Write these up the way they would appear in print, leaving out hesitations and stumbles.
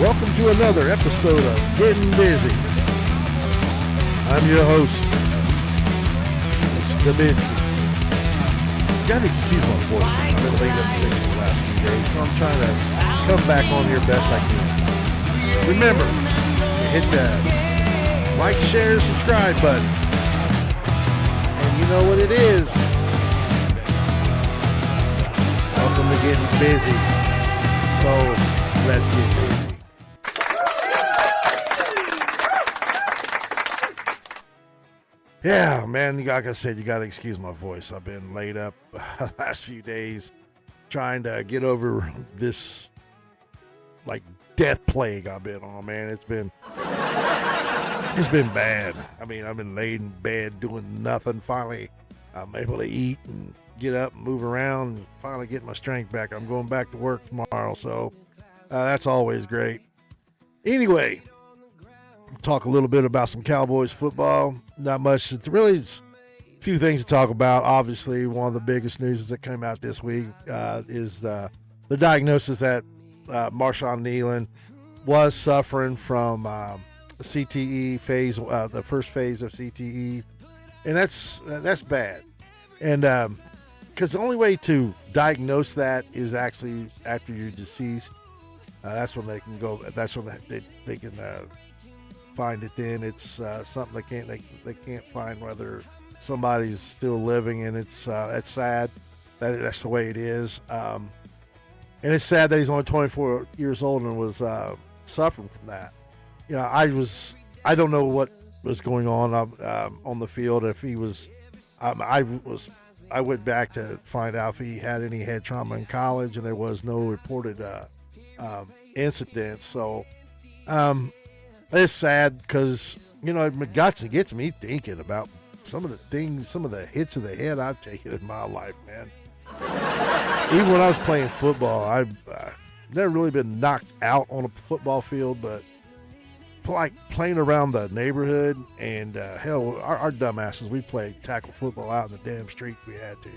Welcome to another episode of Gettin Bizzy. I'm your host. It's the Bizcutt. You gotta excuse my voice. I've been laid up sick for the last few days, so I'm trying to come back on here best I can. Remember, hit the like, share, subscribe button. And you know what it is. Welcome to Gettin Bizzy. So, let's get busy. Yeah, man, like I said, you got to excuse my voice. I've been laid up the last few days trying to get over this, like, death plague I've been on, man. It's been bad. I mean, I've been laid in bed doing nothing. Finally, I'm able to eat and get up and move around and finally get my strength back. I'm going back to work tomorrow, so that's always great. Anyway, talk a little bit about some Cowboys football. Not much. It's really a few things to talk about. Obviously, one of the biggest news that came out this week is the diagnosis that Marshawn Kneeland was suffering from CTE phase, the first phase of CTE, and that's bad. And because the only way to diagnose that is actually after you're deceased. That's when they can go. That's when they can find it. Then it's something they can't find whether somebody's still living, and it's sad that's the way it is. And it's sad that he's only 24 years old and was suffering from that. You know, I don't know what was going on the field. If he was, I went back to find out if he had any head trauma in college, and there was no reported incidents. So it's sad because, you know, it gets me thinking about some of the hits of the head I've taken in my life, man. Even when I was playing football, I've never really been knocked out on a football field, but like playing around the neighborhood and hell, our dumbasses, we played tackle football out in the damn street. We had to.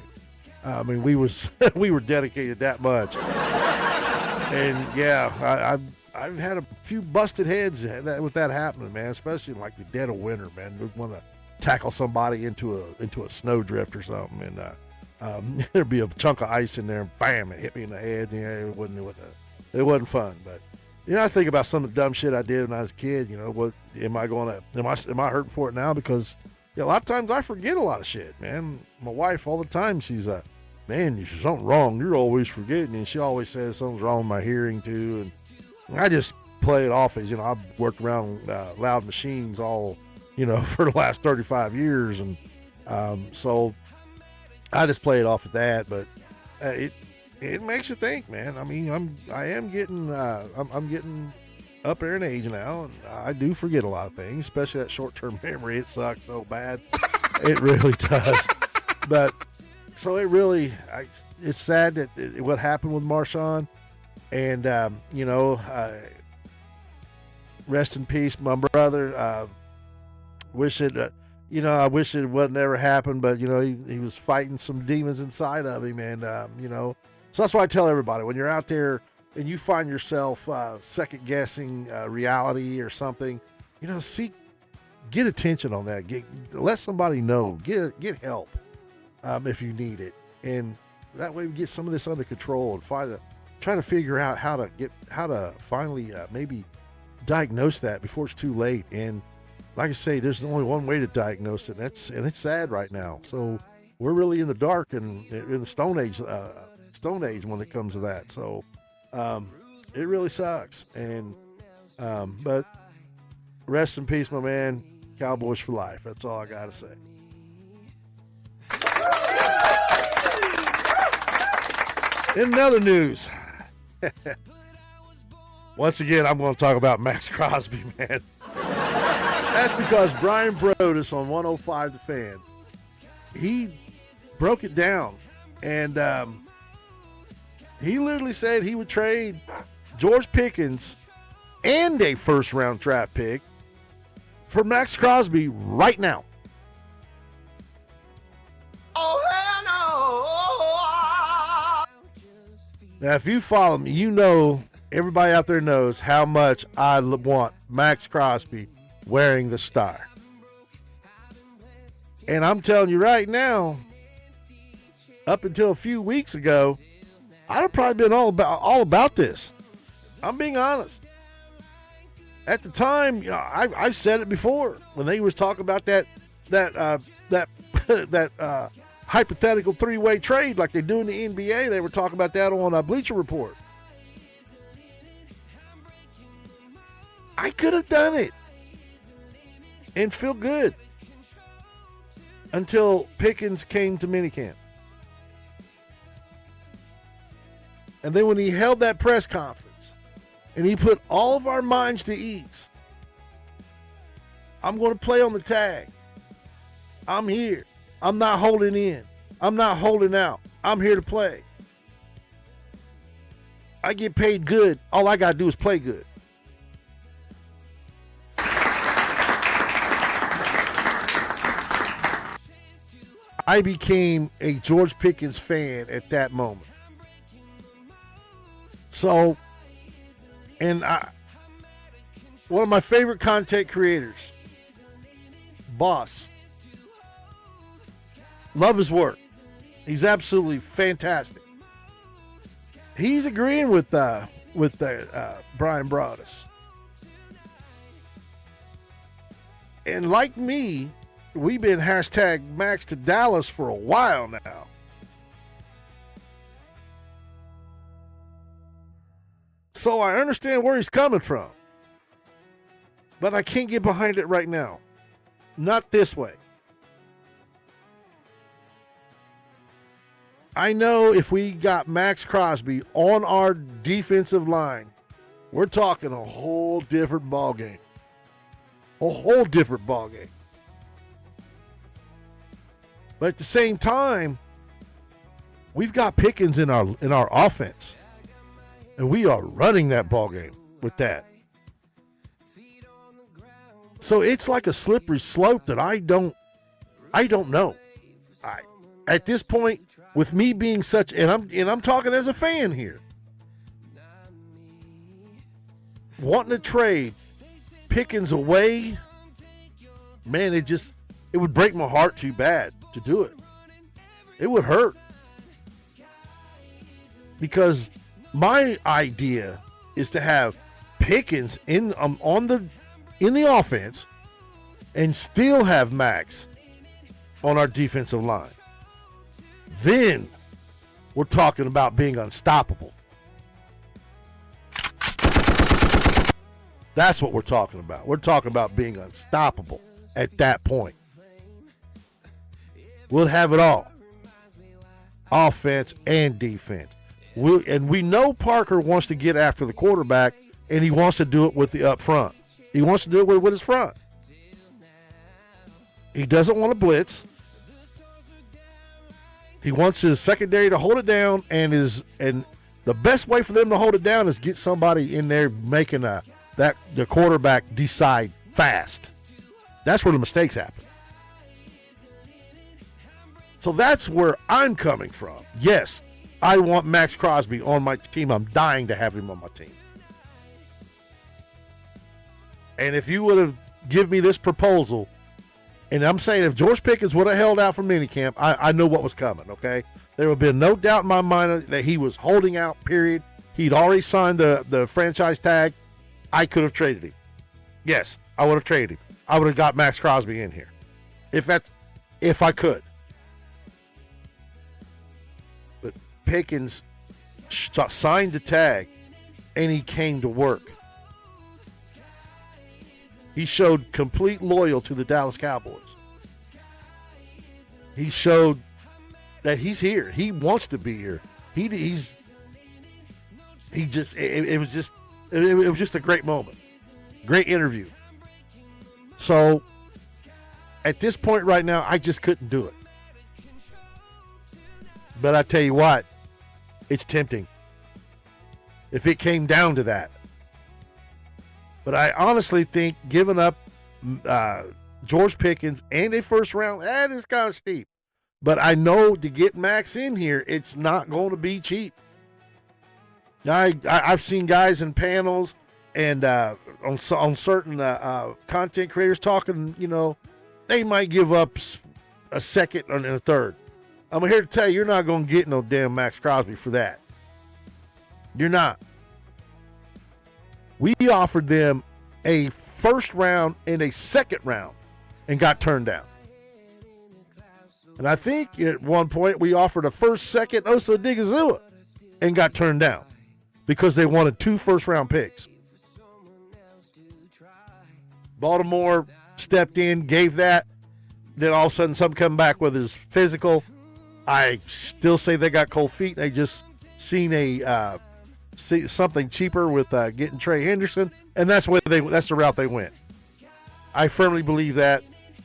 I mean, we were dedicated that much. And yeah, I've had a few busted heads with that happening, man. Especially in like the dead of winter, man. We want to tackle somebody into a snowdrift or something, and there'd be a chunk of ice in there, and bam, it hit me in the head. Yeah, it wasn't fun. But you know, I think about some of the dumb shit I did when I was a kid. You know, what am I hurting for it now? Because a lot of times I forget a lot of shit, man. My wife all the time, she's man, there's something wrong. You're always forgetting. And she always says something's wrong with my hearing, too. And I just play it off as, you know, I've worked around loud machines all, you know, for the last 35 years. And so I just play it off at that. But it makes you think, man. I mean, I'm getting up there in age now. And I do forget a lot of things, especially that short-term memory. It sucks so bad. It really does. But so it's sad that what happened with Marshawn, and you know, rest in peace, my brother. I wish it wouldn't ever happen, but you know, he was fighting some demons inside of him, and you know, so that's why I tell everybody, when you're out there and you find yourself second guessing reality or something, you know, get attention on that. Let somebody know. Get help. If you need it, and that way we get some of this under control and try to figure out how to finally maybe diagnose that before it's too late. And like I say, there's only one way to diagnose it, and it's sad right now. So we're really in the dark and in the Stone Age when it comes to that. So it really sucks. And but rest in peace, my man. Cowboys for life. That's all I gotta say. In other news, once again, I'm going to talk about Max Crosby, man. That's because Brian Brodus on 105 The Fan, he broke it down, and he literally said he would trade George Pickens and a first-round draft pick for Max Crosby right now. Oh, hell no! Now, if you follow me, you know everybody out there knows how much I want Max Crosby wearing the star. And I'm telling you right now, up until a few weeks ago, I'd have probably been all about this. I'm being honest. At the time, I've said it before when they was talking about that hypothetical three-way trade like they do in the NBA. They were talking about that on Bleacher Report. I could have done it and feel good until Pickens came to minicamp. And then when he held that press conference and he put all of our minds to ease, I'm going to play on the tag. I'm here. I'm not holding in. I'm not holding out. I'm here to play. I get paid good. All I got to do is play good. I became a George Pickens fan at that moment. So, and one of my favorite content creators, Boss, love his work. He's absolutely fantastic. He's agreeing with Brian Broaddus. And like me, we've been hashtag Max to Dallas for a while now. So I understand where he's coming from. But I can't get behind it right now. Not this way. I know if we got Max Crosby on our defensive line, we're talking a whole different ballgame. A whole different ballgame. But at the same time, we've got Pickens in our offense. And we are running that ball game with that. So it's like a slippery slope that I don't know. At this point, with me being such, and I'm talking as a fan here, wanting to trade Pickens away, man, it would break my heart too bad to do it. It would hurt because my idea is to have Pickens in the offense and still have Max on our defensive line. Then we're talking about being unstoppable. That's what we're talking about. We're talking about being unstoppable at that point. We'll have it all. Offense and defense. We know Parker wants to get after the quarterback, and he wants to do it with the up front. He wants to do it with his front. He doesn't want to blitz. He wants his secondary to hold it down, and the best way for them to hold it down is get somebody in there making the quarterback decide fast. That's where the mistakes happen. So that's where I'm coming from. Yes, I want Max Crosby on my team. I'm dying to have him on my team. And if you would have given me this proposal, and I'm saying if George Pickens would have held out for minicamp, I know what was coming, okay? There would have been no doubt in my mind that he was holding out, period. He'd already signed the franchise tag. I could have traded him. Yes, I would have traded him. I would have got Max Crosby in here. If I could. But Pickens signed the tag, and he came to work. He showed complete loyalty to the Dallas Cowboys. He showed that he's here. He wants to be here. It was just a great moment. Great interview. So at this point right now, I just couldn't do it. But I tell you what, it's tempting. If it came down to that. But I honestly think giving up George Pickens and a first round, that is kind of steep. But I know to get Max in here, it's not going to be cheap. I've seen guys in panels and on certain content creators talking, they might give up a second and a third. I'm here to tell you, you're not going to get no damn Max Crosby for that. You're not. We offered them a first round and a second round and got turned down. And I think at one point we offered a first, second, Osa Odigizua and got turned down because they wanted 2 first-round picks. Baltimore stepped in, gave that. Then all of a sudden something come back with his physical. I still say they got cold feet. They just seen something cheaper with getting Trey Henderson, and that's the route they went. I firmly believe that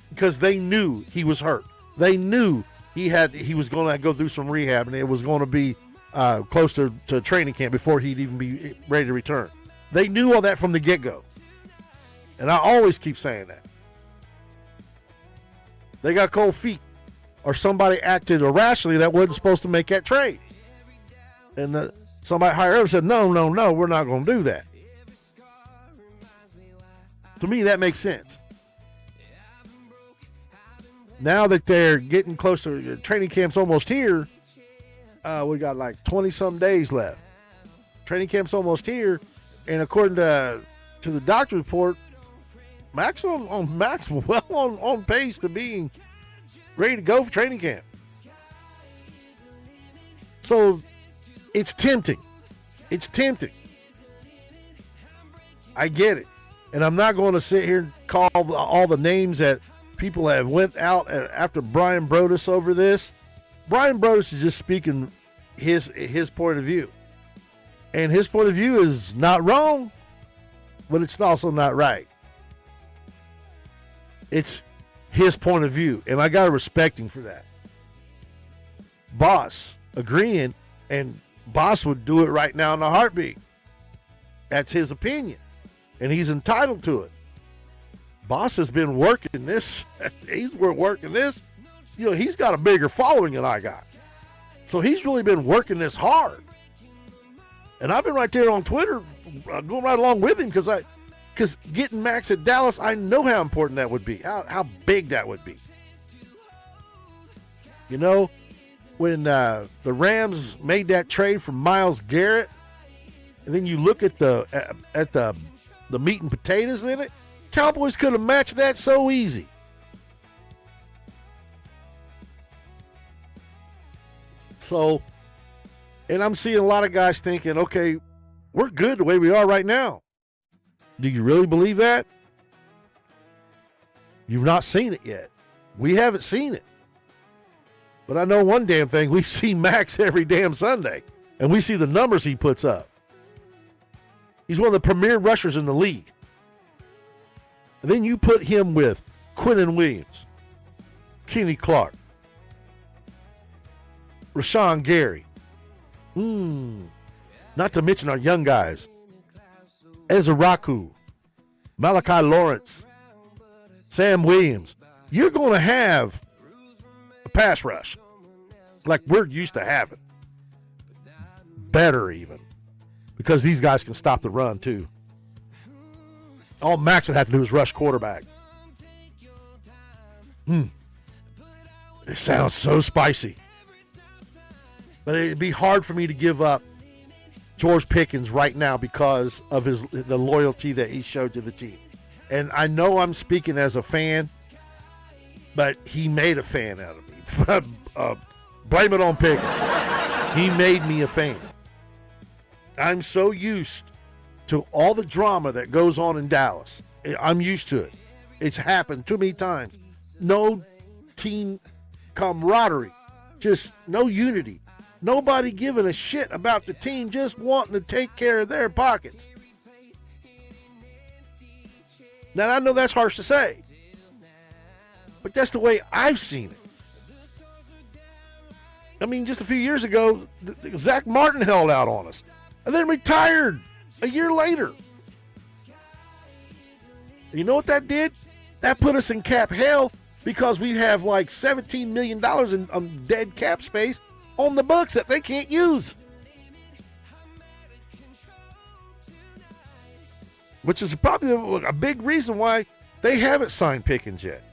because they knew he was hurt. They knew he was going to go through some rehab, and it was going to be close to training camp before he'd even be ready to return. They knew all that from the get-go, and I always keep saying that. They got cold feet, or somebody acted irrationally that wasn't supposed to make that trade. And somebody higher up said, no, we're not going to do that. To me, that makes sense. Now that they're getting closer, training camp's almost here. We got like 20-some days left. Training camp's almost here, and according to the doctor report, Max on pace to being ready to go for training camp. So it's tempting. It's tempting. I get it, and I'm not going to sit here and call all the names that people have went out after Brian Broaddus over this. Brian Broaddus is just speaking his point of view. And his point of view is not wrong, but it's also not right. It's his point of view, and I got to respect him for that. Boss agreeing, and Boss would do it right now in a heartbeat. That's his opinion, and he's entitled to it. Boss has been working this. He's working this. He's got a bigger following than I got. So he's really been working this hard. And I've been right there on Twitter going right along with him because getting Max at Dallas, I know how important that would be, how big that would be. When the Rams made that trade for Myles Garrett, and then you look at the meat and potatoes in it, Cowboys could have matched that so easy. So, and I'm seeing a lot of guys thinking, okay, we're good the way we are right now. Do you really believe that? You've not seen it yet. We haven't seen it. But I know one damn thing. We see Max every damn Sunday, and we see the numbers he puts up. He's one of the premier rushers in the league. And then you put him with Quinnen Williams, Kenny Clark, Rashawn Gary. Not to mention our young guys. Ezraku, Malachi Lawrence, Sam Williams. You're going to have a pass rush like we're used to having. Better even. Because these guys can stop the run too. All Max would have to do is rush quarterback. It sounds so spicy. But it'd be hard for me to give up George Pickens right now because of the loyalty that he showed to the team. And I know I'm speaking as a fan, but he made a fan out of me. Blame it on Pickens. He made me a fan. I'm so used to all the drama that goes on in Dallas. I'm used to it. It's happened too many times. No team camaraderie. Just no unity. Nobody giving a shit about the team, just wanting to take care of their pockets. Now, I know that's harsh to say, but that's the way I've seen it. I mean, just a few years ago, Zach Martin held out on us and then retired a year later. You know what that did? That put us in cap hell because we have like $17 million in dead cap space on the books that they can't use. which is probably a big reason why they haven't signed Pickens yet.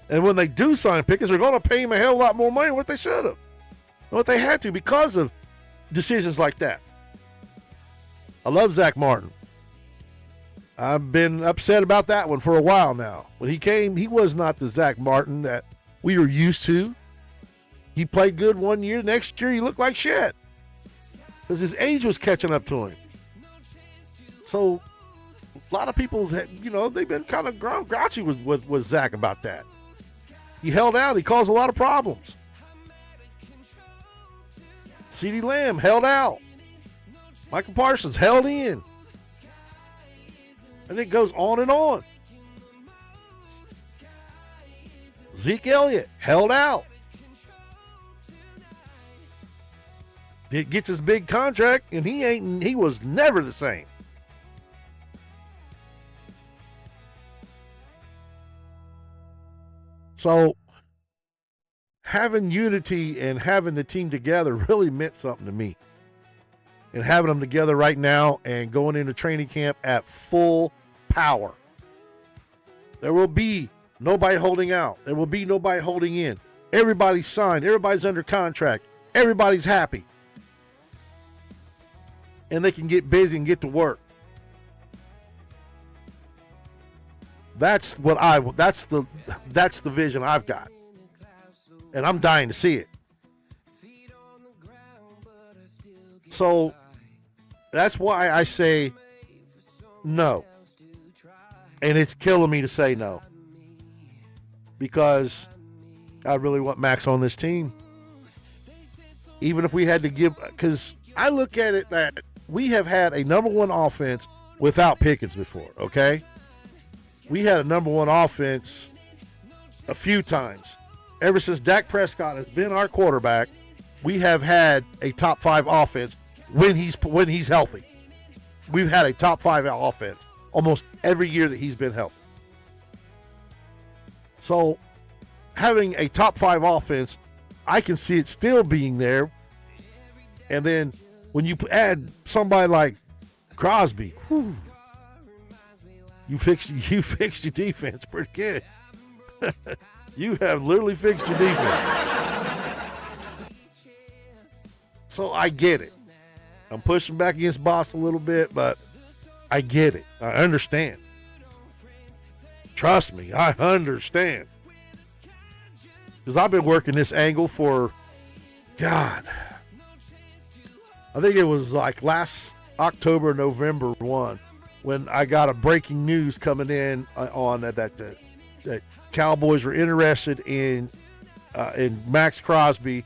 And when they do sign Pickens, they're going to pay him a hell of a lot more money than what they should have, what they had to, because of decisions like that. I love Zach Martin. I've been upset about that one for a while now. When he came, he was not the Zach Martin that we were used to. He played good one year. Next year, he looked like shit because his age was catching up to him. So a lot of people, they've been kind of grouchy with Zach about that. He held out. He caused a lot of problems. CeeDee Lamb held out. Michael Parsons held in. And it goes on and on. Zeke Elliott held out. It gets his big contract, and he was never the same. So having unity and having the team together really meant something to me. And having them together right now and going into training camp at full power. There will be nobody holding out. There will be nobody holding in. Everybody's signed. Everybody's under contract. Everybody's happy. And they can get busy and get to work. That's the vision I've got. And I'm dying to see it. So that's why I say no. And it's killing me to say no. Because I really want Max on this team. Even if we had to give, because I look at it that we have had a number one offense without Pickens before, okay? We had a number one offense a few times. Ever since Dak Prescott has been our quarterback, we have had a top 5 offense when he's healthy. We've had a top 5 offense almost every year that he's been healthy. So having a top 5 offense, I can see it still being there. And then when you add somebody like Crosby, you fixed your defense pretty good. You have literally fixed your defense. So I get it. I'm pushing back against Boss a little bit, but I get it. I understand. Trust me, I understand. Because I've been working this angle for, God, I think it was like last October, November 1, when I got a breaking news coming in on that Cowboys were interested in Max Crosby,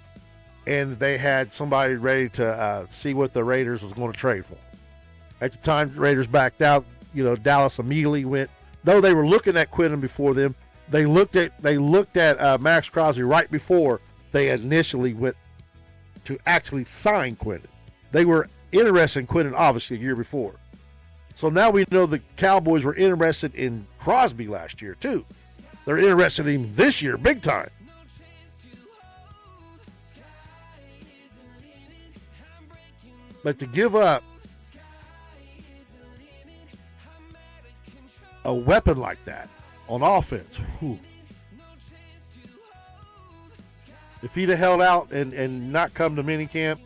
and they had somebody ready to see what the Raiders was going to trade for. At the time, the Raiders backed out. Dallas immediately went. Though they were looking at Quinton before them, they looked at Max Crosby right before they initially went to actually sign Quinton. They were interested in Quinton, obviously, a year before. So now we know the Cowboys were interested in Crosby last year, too. They're interested in him this year, big time. But to give up a weapon like that on offense, if he'd have held out and not come to minicamp,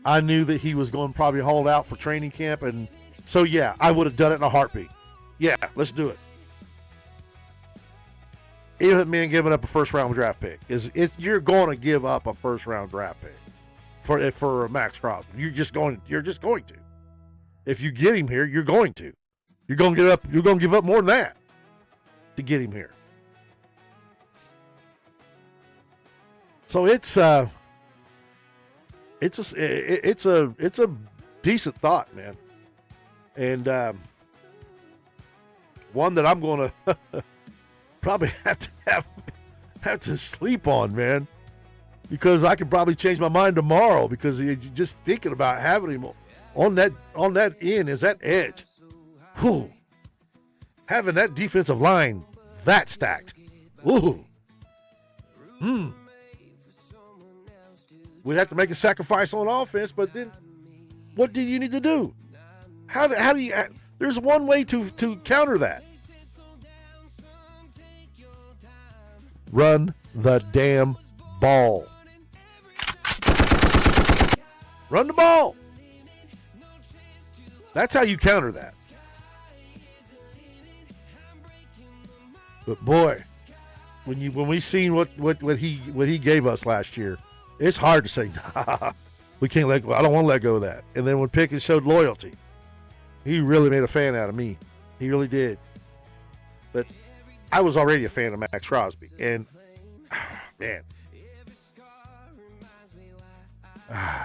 I knew that he was going to probably hold out for training camp. And so, yeah, I would have done it in a heartbeat. Yeah, let's do it. Even if it meant giving up a first-round draft pick. You're going to give up a first-round draft pick for Max Crosby. You're just going to. If you get him here, you're going to. You're going to give up more than that to get him here. So it's a decent thought, man, and one that I'm going to probably have to sleep on, man, because I could probably change my mind tomorrow because just thinking about having him on that end is that edge. Whew. Having that defensive line that stacked. Ooh. We'd have to make a sacrifice on offense, but then what do you need to do? How do you? There's one way to counter that. Run the damn ball. Run the ball. That's how you counter that. But boy, when we seen what he gave us last year, it's hard to say, nah, we can't let go. I don't want to let go of that. And then when Pickens showed loyalty, he really made a fan out of me. He really did. But I was already a fan of Max Crosby, and man,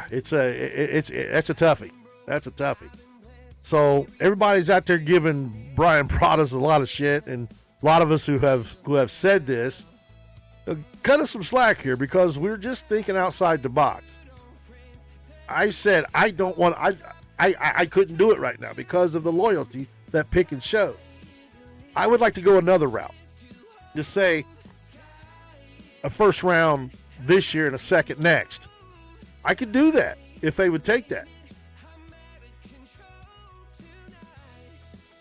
that's a toughie. That's a toughie. So everybody's out there giving Brian Broaddus a lot of shit, and a lot of us who have said this, cut us some slack here because we're just thinking outside the box. I said I don't want. I couldn't do it right now because of the loyalty that Pickens showed. I would like to go another route. Just say a first round this year and a second next. I could do that if they would take that.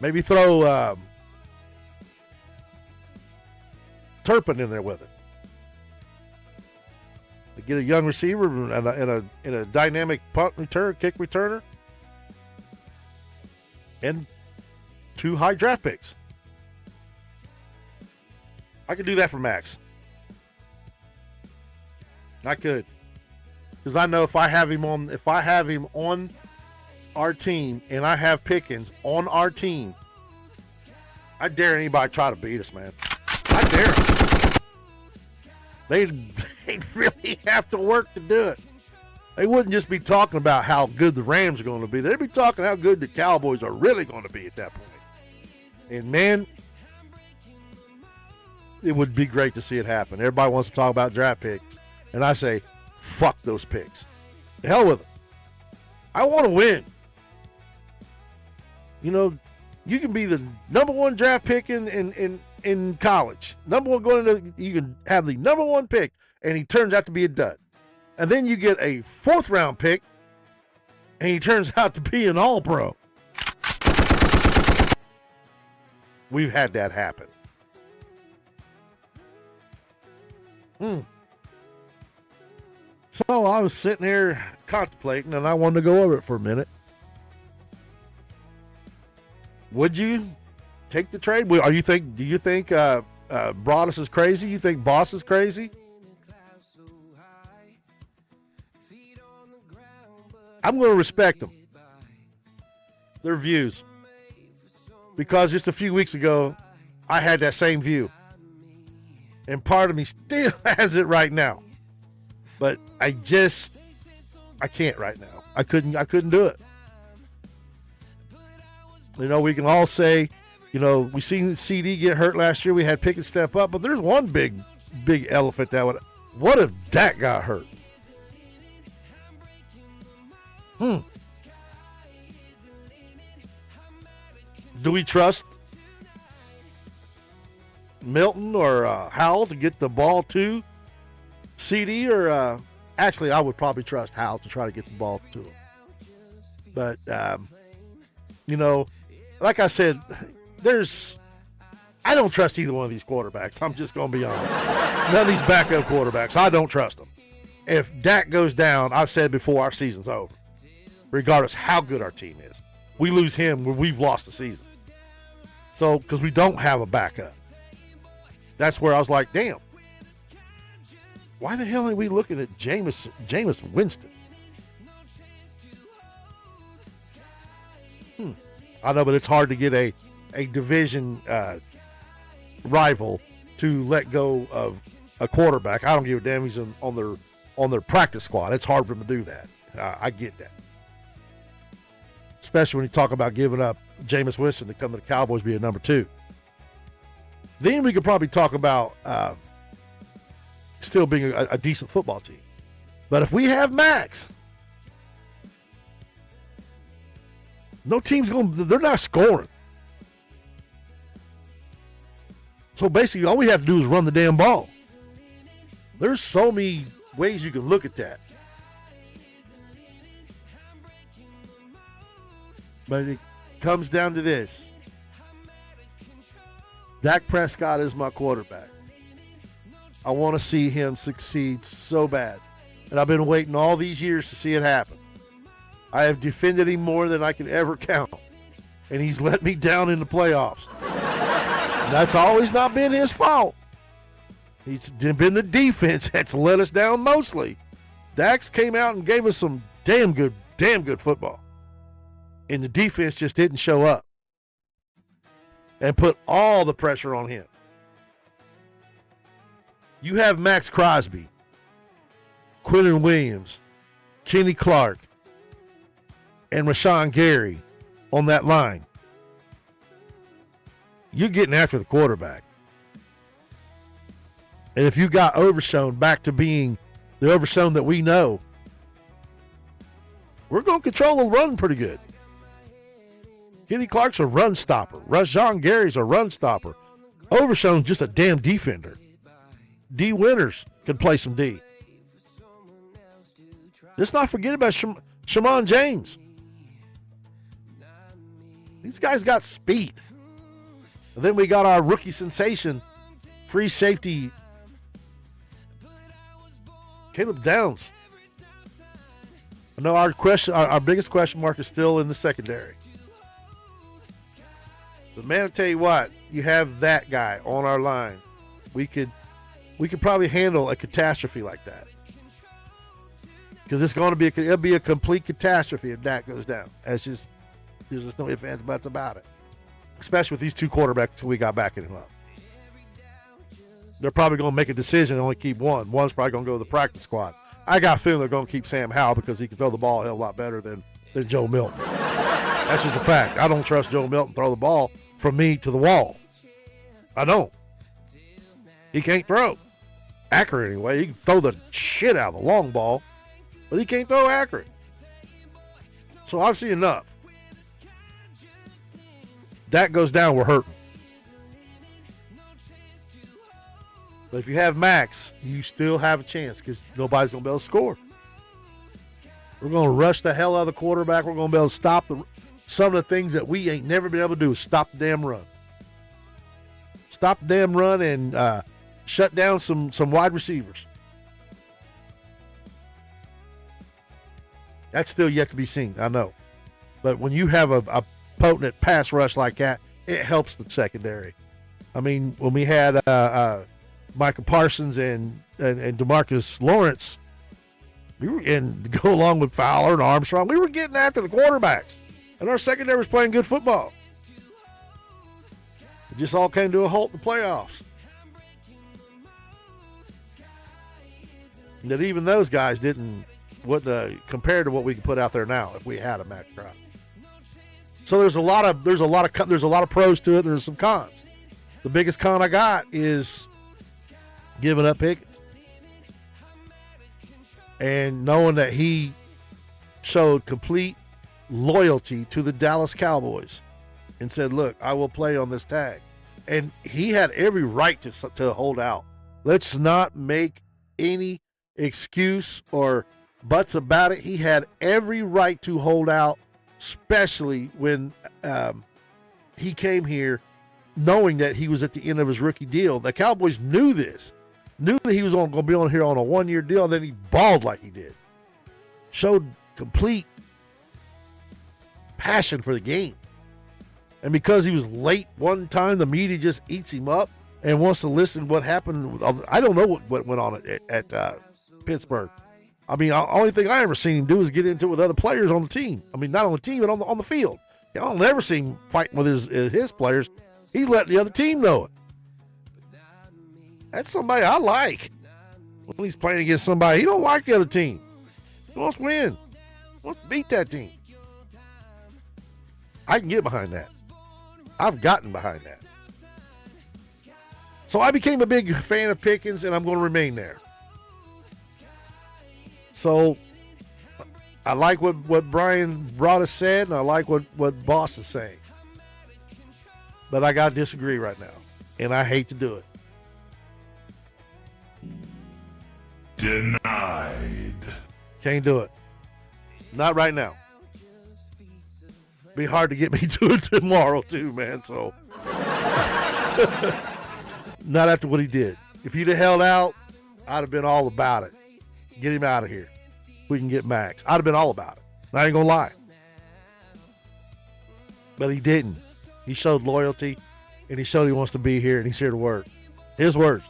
Maybe throw Turpin in there with it. Get a young receiver and a dynamic punt return, kick returner, and 2 high draft picks. I could do that for Max. I could, because I know if I have him on our team and I have Pickens on our team, I dare anybody try to beat us, man. I dare them. They'd really have to work to do it. They wouldn't just be talking about how good the Rams are going to be. They'd be talking how good the Cowboys are really going to be at that point. And, man, it would be great to see it happen. Everybody wants to talk about draft picks. And I say, fuck those picks. The hell with them. I want to win. You know, you can be the number 1 draft pick in college. Number 1 going into, you can have the number 1 pick, and he turns out to be a dud. And then you get a 4th round pick, and he turns out to be an all-pro. We've had that happen. So I was sitting here contemplating, and I wanted to go over it for a minute. Would you take the trade? Do you think Broaddus is crazy? You think Boss is crazy? I'm going to respect them, their views, because just a few weeks ago, I had that same view, and part of me still has it right now, but I can't right now. I couldn't do it. You know, we can all say, you know, we seen CD get hurt last year. We had Pickens step up, but there's one big elephant what if Dak got hurt? Do we trust Milton or Howell to get the ball to CD? Or actually, I would probably trust Howell to try to get the ball to him. But, you know, like I said, I don't trust either one of these quarterbacks. I'm just going to be honest. None of these backup quarterbacks, I don't trust them. If Dak goes down, I've said before, our season's over. Regardless how good our team is. We lose him, we've lost the season. So, because we don't have a backup. That's where I was like, damn. Why the hell are we looking at Jameis Winston? I know, but it's hard to get a division rival to let go of a quarterback. I don't give a damn he's on their practice squad. It's hard for them to do that. I get that. Especially when you talk about giving up Jameis Winston to come to the Cowboys be a number 2. Then we could probably talk about still being a decent football team. But if we have Max, no team's they're not scoring. So basically all we have to do is run the damn ball. There's so many ways you can look at that. But comes down to this. Dak Prescott is my quarterback. I want to see him succeed so bad. And I've been waiting all these years to see it happen. I have defended him more than I can ever count. And he's let me down in the playoffs. And that's always not been his fault. It's been the defense that's let us down mostly. Dax came out and gave us some damn good football. And the defense just didn't show up and put all the pressure on him. You have Max Crosby, Quinton Williams, Kenny Clark, and Rashawn Gary on that line. You're getting after the quarterback. And if you got Overshown back to being the Overshown that we know, we're going to control the run pretty good. Kenny Clark's a run stopper. Rashawn Gary's a run stopper. Overshown's just a damn defender. D. Winters can play some D. Let's not forget about Shamon James. These guys got speed. And then we got our rookie sensation, free safety, Caleb Downs. I know our biggest question mark is still in the secondary. But man, I tell you what, you have that guy on our line. We could probably handle a catastrophe like that. Because it's going to be it'll be a complete catastrophe if Dak goes down. There's just no ifs, ands, buts about it. Especially with these two quarterbacks we got backing him up. They're probably going to make a decision and only keep one. One's probably going to go to the practice squad. I got a feeling they're going to keep Sam Howell because he can throw the ball a hell of a lot better than Joe Milton. That's just a fact. I don't trust Joe Milton to throw the ball from me to the wall. I don't. He can't throw. Accurate anyway. He can throw the shit out of the long ball, but he can't throw accurate. So I've seen enough. That goes down, we're hurting. But if you have Max, you still have a chance because nobody's going to be able to score. We're going to rush the hell out of the quarterback. We're going to be able to stop some of the things that we ain't never been able to do is stop the damn run. Stop the damn run and shut down some wide receivers. That's still yet to be seen, I know. But when you have a potent pass rush like that, it helps the secondary. I mean, when we had Micah Parsons and DeMarcus Lawrence, and to go along with Fowler and Armstrong, we were getting after the quarterbacks. And our secondary was playing good football. It just all came to a halt in the playoffs. And that even those guys wouldn't compare to what we could put out there now if we had a Max Crosby. So there's a lot of pros to it. There's some cons. The biggest con I got is giving up Pickens and knowing that he showed complete loyalty to the Dallas Cowboys and said, look, I will play on this tag. And he had every right to hold out. Let's not make any excuse or buts about it. He had every right to hold out, especially when he came here knowing that he was at the end of his rookie deal. The Cowboys knew this, knew that he was going to be on here on a one-year deal, and then he balled like he did. Showed complete passion for the game. And because he was late one time, the media just eats him up and wants to listen what happened. I don't know what went on at Pittsburgh. I mean, the only thing I ever seen him do is get into it with other players on the team. I mean, not on the team, but on the field. I don't never see him fighting with his players. He's letting the other team know it. That's somebody I like. When he's playing against somebody, he don't like the other team. He wants to win. He wants to beat that team. I can get behind that. I've gotten behind that. So I became a big fan of Pickens, and I'm going to remain there. So I like what Brian Broaddus said, and I like what Boss is saying. But I got to disagree right now, and I hate to do it. Denied. Can't do it. Not right now. Be hard to get me to it tomorrow too, man. So not after what he did. If he'd have held out, I'd have been all about it. Get him out of here. We can get Max. I'd have been all about it. I ain't gonna lie. But he didn't. He showed loyalty, and he showed he wants to be here, and he's here to work. His words.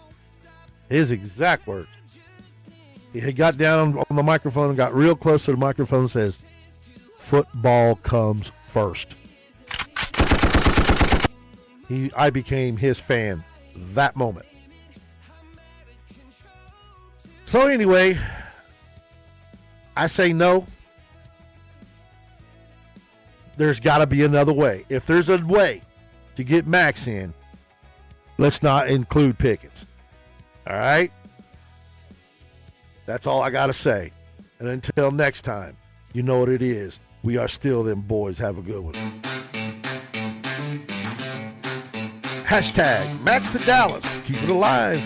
His exact words. He got down on the microphone and got real close to the microphone and says, football comes first. I became his fan that moment. So anyway, I say no. There's got to be another way. If there's a way to get Max in, let's not include Pickens. All right? That's all I got to say. And until next time, you know what it is. We are still them boys. Have a good one. Hashtag Max to Dallas. Keep it alive.